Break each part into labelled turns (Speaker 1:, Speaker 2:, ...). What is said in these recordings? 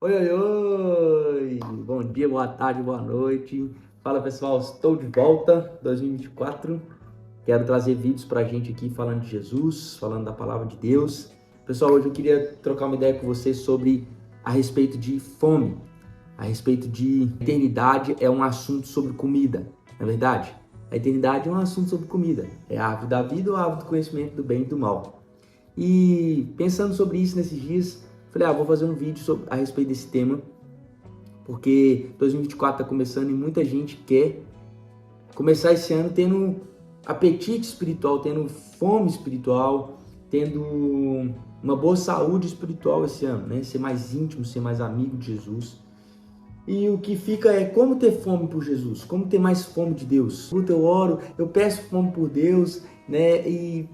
Speaker 1: Oi, oi, oi! Bom dia, boa tarde, boa noite. Fala pessoal, estou de volta 2024. Quero trazer vídeos pra gente aqui falando de Jesus, falando da palavra de Deus. Pessoal, hoje eu queria trocar uma ideia com vocês sobre a respeito de fome, a respeito de eternidade. É um assunto sobre comida, não é verdade? A eternidade é um assunto sobre comida. É a árvore da vida ou a árvore do conhecimento do bem e do mal. E pensando sobre isso nesses dias, falei, vou fazer um vídeo a respeito desse tema, porque 2024 está começando e muita gente quer começar esse ano tendo apetite espiritual, tendo fome espiritual, tendo uma boa saúde espiritual esse ano, né? Ser mais íntimo, ser mais amigo de Jesus. E o que fica é como ter fome por Jesus, como ter mais fome de Deus. Eu oro, eu peço fome por Deus, né? E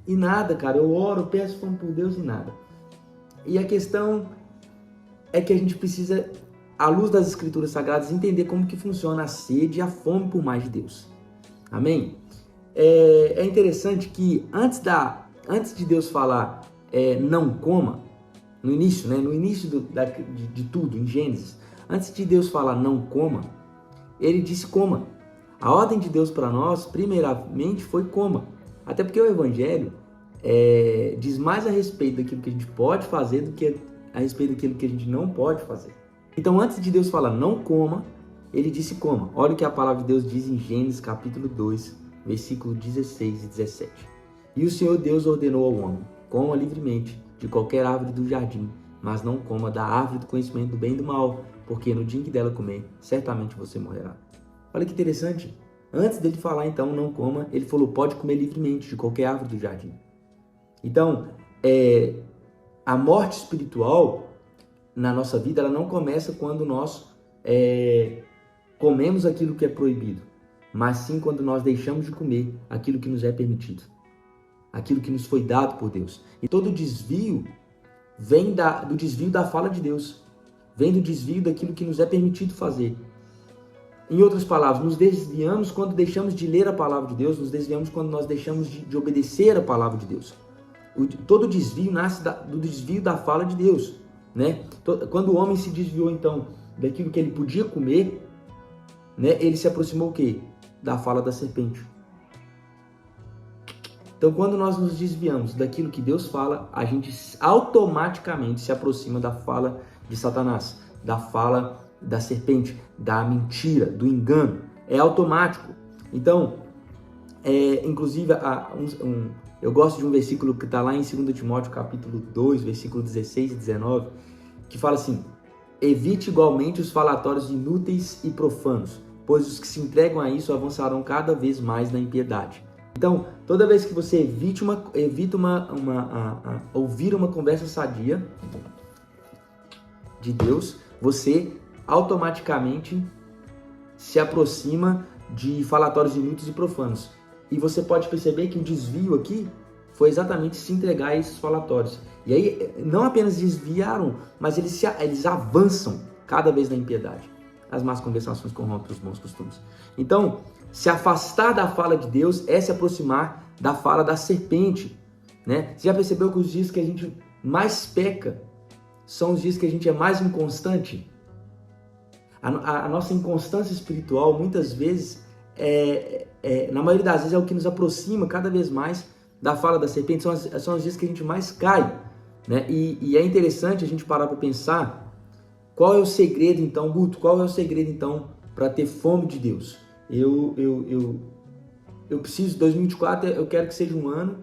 Speaker 1: nada, cara, eu oro, eu peço fome por Deus e nada. E a questão é que a gente precisa, à luz das Escrituras Sagradas, entender como que funciona a sede e a fome por mais de Deus. Amém? É interessante que antes de Deus falar não coma, no início, né? No início de tudo, em Gênesis, antes de Deus falar não coma, ele disse coma. A ordem de Deus para nós, primeiramente, foi coma. Até porque o Evangelho diz mais a respeito daquilo que a gente pode fazer do que a respeito daquilo que a gente não pode fazer. Então, antes de Deus falar não coma, ele disse coma. Olha o que a palavra de Deus diz em Gênesis capítulo 2, versículo 16 e 17. E o Senhor Deus ordenou ao homem, coma livremente de qualquer árvore do jardim, mas não coma da árvore do conhecimento do bem e do mal, porque no dia em que dela comer, certamente você morrerá. Olha que interessante. Antes dele falar, então, não coma, ele falou, pode comer livremente de qualquer árvore do jardim. Então, a morte espiritual na nossa vida, ela não começa quando nós comemos aquilo que é proibido, mas sim quando nós deixamos de comer aquilo que nos é permitido, aquilo que nos foi dado por Deus. E todo desvio vem do desvio da fala de Deus, vem do desvio daquilo que nos é permitido fazer. Em outras palavras, nos desviamos quando deixamos de ler a palavra de Deus, nos desviamos quando nós deixamos de obedecer a palavra de Deus. Todo desvio nasce do desvio da fala de Deus, né? Quando o homem se desviou, então, daquilo que ele podia comer, né? Ele se aproximou o quê? Da fala da serpente. Então, quando nós nos desviamos daquilo que Deus fala, a gente automaticamente se aproxima da fala de Satanás, da fala da serpente, da mentira, do engano. É automático. Então, inclusive, eu gosto de um versículo que está lá em 2 Timóteo capítulo 2, versículo 16 e 19, que fala assim, evite igualmente os falatórios inúteis e profanos, pois os que se entregam a isso avançarão cada vez mais na impiedade. Então, toda vez que você ouvir uma conversa sadia de Deus, você automaticamente se aproxima de falatórios inúteis e profanos. E você pode perceber que o desvio aqui foi exatamente se entregar a esses falatórios. E aí, não apenas desviaram, mas eles avançam cada vez na impiedade. As más conversações corrompem os bons costumes. Então, se afastar da fala de Deus é se aproximar da fala da serpente, né? Você já percebeu que os dias que a gente mais peca são os dias que a gente é mais inconstante? A nossa inconstância espiritual, muitas vezes, na maioria das vezes, é o que nos aproxima cada vez mais da fala da serpente. São os dias que a gente mais cai, né? E é interessante a gente parar para pensar qual é o segredo, então, Guto, qual é o segredo, então, para ter fome de Deus? Eu preciso, 2024, eu quero que seja um ano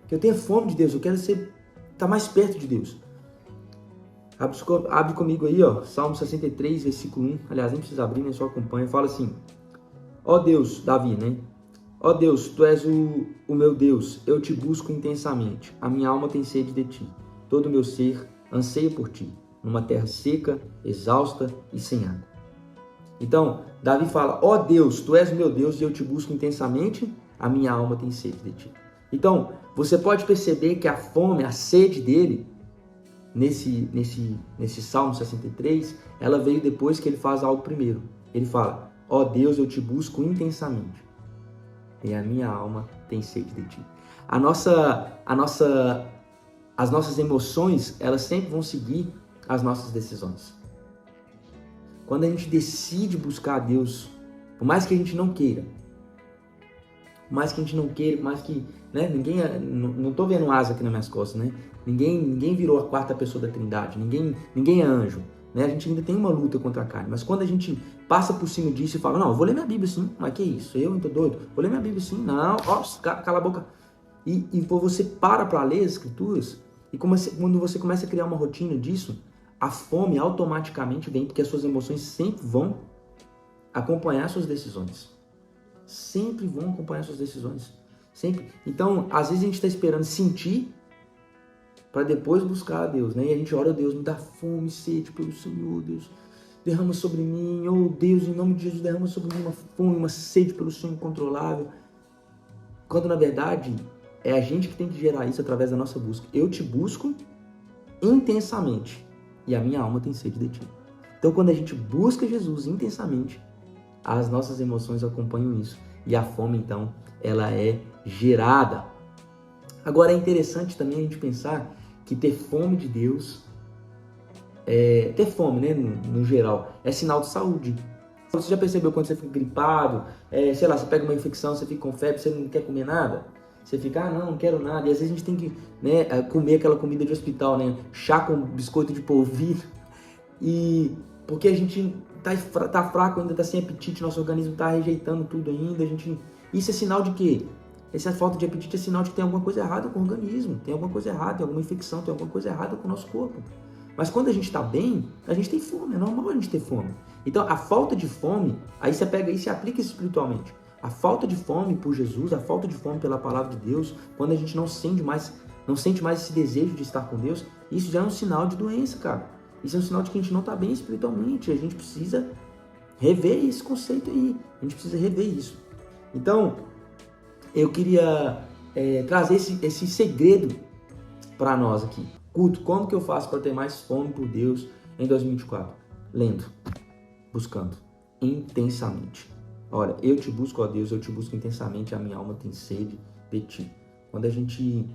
Speaker 1: que eu tenha fome de Deus, eu quero estar mais perto de Deus. Abre comigo aí, ó, Salmo 63, versículo 1. Aliás, nem precisa abrir, né? Só acompanha. Fala assim, ó Deus, Davi, né? Ó Deus, Tu és o meu Deus, eu te busco intensamente. A minha alma tem sede de Ti. Todo o meu ser anseia por Ti, numa terra seca, exausta e sem água. Então, Davi fala, ó Deus, Tu és o meu Deus e eu te busco intensamente. A minha alma tem sede de Ti. Então, você pode perceber que a fome, a sede dele, nesse Salmo 63, ela veio depois que ele faz algo primeiro. Ele fala, ó Deus, eu te busco intensamente, e a minha alma tem sede de Ti. As nossas emoções, elas sempre vão seguir as nossas decisões. Quando a gente decide buscar a Deus, por mais que a gente não queira, por mais que, né, não tô vendo asa aqui nas minhas costas, né? Ninguém virou a quarta pessoa da Trindade, ninguém é anjo, né? A gente ainda tem uma luta contra a carne, mas quando a gente passa por cima disso e fala, não, eu vou ler minha Bíblia sim, mas que isso, eu tô doido, vou ler minha Bíblia sim, não, ó, cala a boca. E você para ler as Escrituras, e quando você começa a criar uma rotina disso, a fome automaticamente vem, porque as suas emoções sempre vão acompanhar suas decisões. Sempre vão acompanhar suas decisões. Sempre. Então, às vezes a gente está esperando sentir para depois buscar a Deus, né? E a gente ora, Deus, me dá fome e sede pelo Senhor, Deus. Derrama sobre mim, oh Deus, em nome de Jesus, derrama sobre mim uma fome, uma sede pelo Senhor incontrolável. Quando, na verdade, é a gente que tem que gerar isso através da nossa busca. Eu te busco intensamente e a minha alma tem sede de ti. Então, quando a gente busca Jesus intensamente, as nossas emoções acompanham isso. E a fome, então, ela é gerada. Agora, é interessante também a gente pensar que ter fome de Deus, ter fome, né, no geral, é sinal de saúde. Você já percebeu quando você fica gripado, sei lá, você pega uma infecção, você fica com febre, você não quer comer nada? Você fica, não quero nada. E às vezes a gente tem que, né, comer aquela comida de hospital, né, chá com biscoito de polvilho. E porque a gente tá fraco ainda, tá sem apetite, nosso organismo tá rejeitando tudo ainda. Isso é sinal de quê? Essa falta de apetite é sinal de que tem alguma coisa errada com o organismo, tem alguma coisa errada, tem alguma infecção, tem alguma coisa errada com o nosso corpo. Mas quando a gente está bem, a gente tem fome, é normal a gente ter fome. Então a falta de fome, aí você pega isso e aplica isso espiritualmente. A falta de fome por Jesus, a falta de fome pela palavra de Deus, quando a gente não sente mais esse desejo de estar com Deus, isso já é um sinal de doença, cara. Isso é um sinal de que a gente não está bem espiritualmente. A gente precisa rever esse conceito aí. A gente precisa rever isso. Então, eu queria trazer esse segredo para nós aqui. Culto, como que eu faço para ter mais fome por Deus em 2024? Lendo, buscando, intensamente. Olha, eu te busco, ó Deus, eu te busco intensamente, a minha alma tem sede de ti. Quando a gente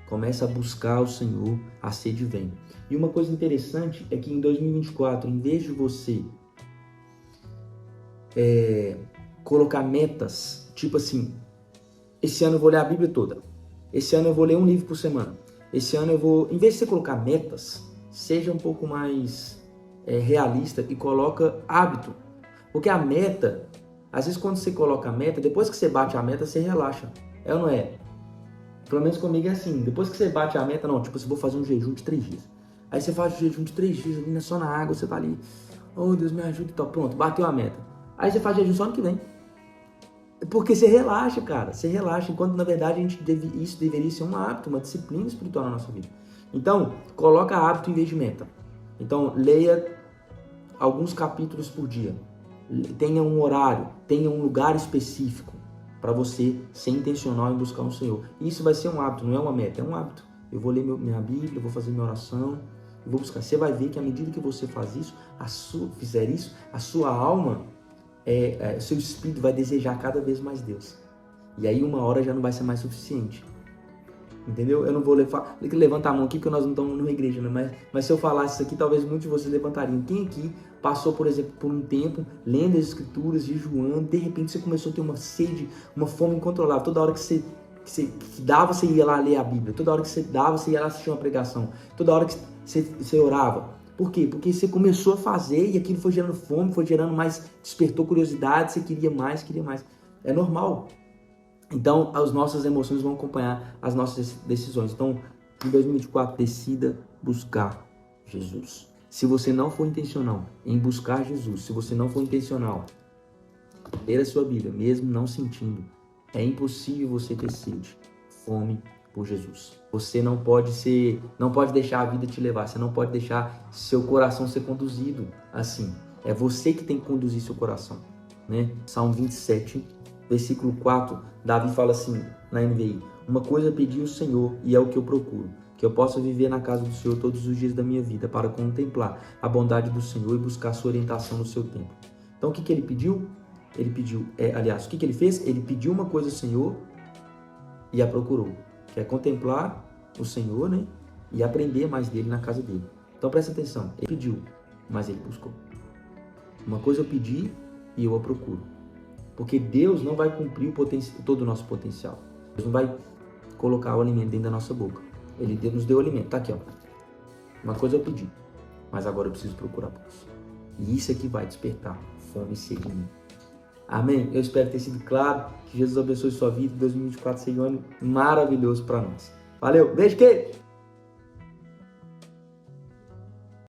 Speaker 1: começa a buscar o Senhor, a sede vem. E uma coisa interessante é que em 2024, em vez de você colocar metas, tipo assim, esse ano eu vou ler a Bíblia toda, esse ano eu vou ler um livro por semana, esse ano eu vou, em vez de você colocar metas, seja um pouco mais realista e coloca hábito. Porque a meta, às vezes quando você coloca a meta, depois que você bate a meta, você relaxa. É ou não é? Pelo menos comigo é assim, depois que você bate a meta, não, tipo, você vou fazer um jejum de 3 dias. Aí você faz o jejum de 3 dias ali, né, só na água, você tá ali, oh Deus me ajuda e tal, pronto, bateu a meta. Aí você faz jejum só ano que vem. Porque você relaxa, cara, você relaxa, enquanto na verdade isso deveria ser um hábito, uma disciplina espiritual na nossa vida. Então, coloca hábito em vez de meta. Então, leia alguns capítulos por dia. Tenha um horário, tenha um lugar específico para você ser intencional em buscar o Senhor. Isso vai ser um hábito, não é uma meta, é um hábito. Eu vou ler minha Bíblia, eu vou fazer minha oração, eu vou buscar. Você vai ver que à medida que você faz isso, fizer isso, a sua alma, seu espírito vai desejar cada vez mais Deus. E aí uma hora já não vai ser mais suficiente. Entendeu? Eu não vou levantar a mão aqui porque nós não estamos numa igreja, né? Mas se eu falasse isso aqui, talvez muitos de vocês levantariam. Quem aqui passou, por exemplo, por um tempo lendo as escrituras, jejuando, de repente você começou a ter uma sede, uma fome incontrolável. Toda hora que você dava, você ia lá ler a Bíblia. Toda hora que você dava, você ia lá assistir uma pregação. Toda hora que você orava. Por quê? Porque você começou a fazer e aquilo foi gerando fome, foi gerando mais, despertou curiosidade, você queria mais. É normal. Então, as nossas emoções vão acompanhar as nossas decisões. Então, em 2024, decida buscar Jesus. Se você não for intencional em buscar Jesus, se você não for intencional em ler a sua Bíblia, mesmo não sentindo, é impossível você ter sede, fome por Jesus. Você não pode deixar a vida te levar, você não pode deixar seu coração ser conduzido assim. É você que tem que conduzir seu coração, né? Salmo 27, versículo 4, Davi fala assim, na NVI, uma coisa pedi ao Senhor e é o que eu procuro, que eu possa viver na casa do Senhor todos os dias da minha vida, para contemplar a bondade do Senhor e buscar sua orientação no seu tempo. Então o que ele pediu? Ele pediu, o que ele fez? Ele pediu uma coisa ao Senhor e a procurou, que é contemplar o Senhor, né? E aprender mais dele na casa dele. Então presta atenção, ele pediu, mas ele buscou. Uma coisa eu pedi e eu a procuro. Porque Deus não vai cumprir todo o nosso potencial. Deus não vai colocar o alimento dentro da nossa boca. Ele nos deu o alimento. Tá aqui, ó. Uma coisa eu pedi, mas agora eu preciso procurar por isso. E isso é que vai despertar fome e sede em mim. Amém? Eu espero ter sido claro. Que Jesus abençoe sua vida. 2024 seja um ano maravilhoso para nós. Valeu, beijo, queijo!